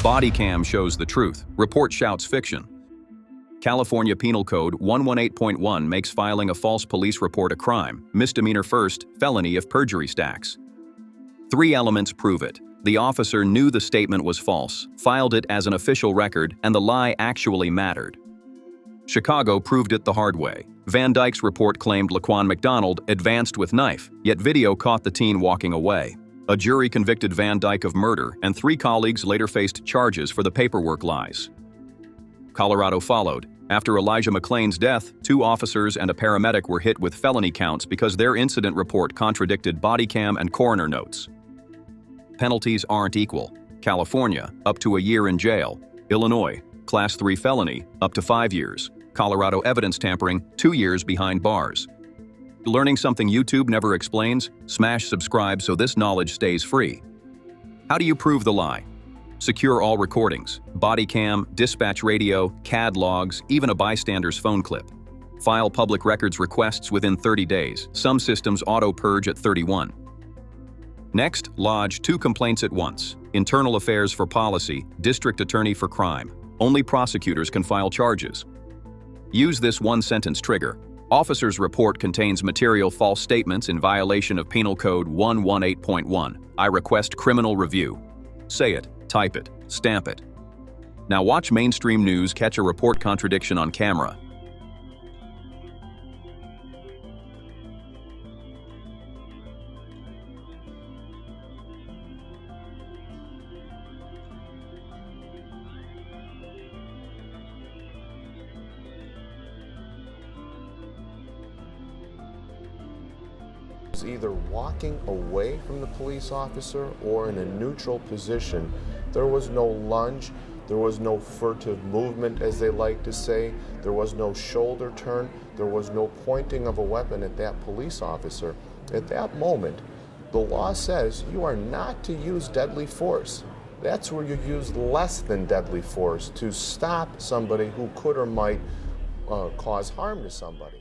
Body cam shows the truth. Report shouts fiction. California Penal Code 118.1 makes filing a false police report a crime. Misdemeanor first, felony if perjury stacks. 3 elements prove it. The officer knew the statement was false, filed it as an official record, and the lie actually mattered. Chicago proved it the hard way. Van Dyke's report claimed Laquan McDonald advanced with knife, yet video caught the teen walking away. A jury convicted Van Dyke of murder, and 3 colleagues later faced charges for the paperwork lies. Colorado followed. After Elijah McClain's death, 2 officers and a paramedic were hit with felony counts because their incident report contradicted body cam and coroner notes. Penalties aren't equal. California, up to a year in jail. Illinois, Class 3 felony, up to 5 years. Colorado evidence tampering, 2 years behind bars. Learning something YouTube never explains? Smash subscribe so this knowledge stays free. How do you prove the lie? Secure all recordings, body cam, dispatch radio, CAD logs, even a bystander's phone clip. File public records requests within 30 days. Some systems auto-purge at 31. Next, lodge 2 complaints at once. Internal Affairs for policy, District Attorney for crime. Only prosecutors can file charges. Use this 1-sentence trigger. Officer's report contains material false statements in violation of Penal Code 118.1. I request criminal review. Say it, type it, stamp it. Now watch mainstream news catch a report contradiction on camera. Either walking away from the police officer or in a neutral position. There was no lunge, there was no furtive movement, as they like to say, there was no shoulder turn, there was no pointing of a weapon at that police officer. At that moment, the law says you are not to use deadly force. That's where you use less than deadly force to stop somebody who could or might cause harm to somebody.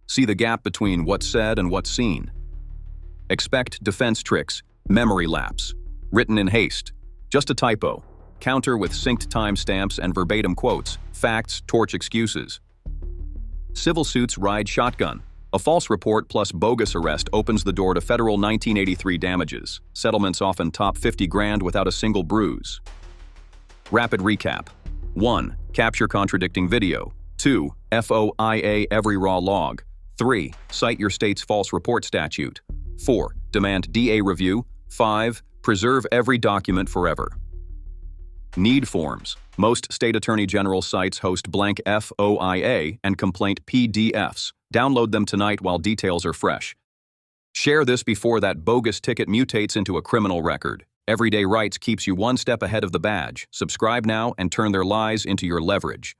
See the gap between what's said and what's seen. Expect defense tricks, memory lapse, written in haste, just a typo, counter with synced timestamps and verbatim quotes, facts torch excuses. Civil suits ride shotgun. A false report plus bogus arrest opens the door to federal 1983 damages. Settlements often top 50 grand without a single bruise. Rapid recap. 1. Capture contradicting video. 2. FOIA every raw log. 3. Cite your state's false report statute. 4. Demand DA review. 5. Preserve every document forever. Need forms. Most state attorney general sites host blank FOIA and complaint PDFs. Download them tonight while details are fresh. Share this before that bogus ticket mutates into a criminal record. Everyday Rights keeps you one step ahead of the badge. Subscribe now and turn their lies into your leverage.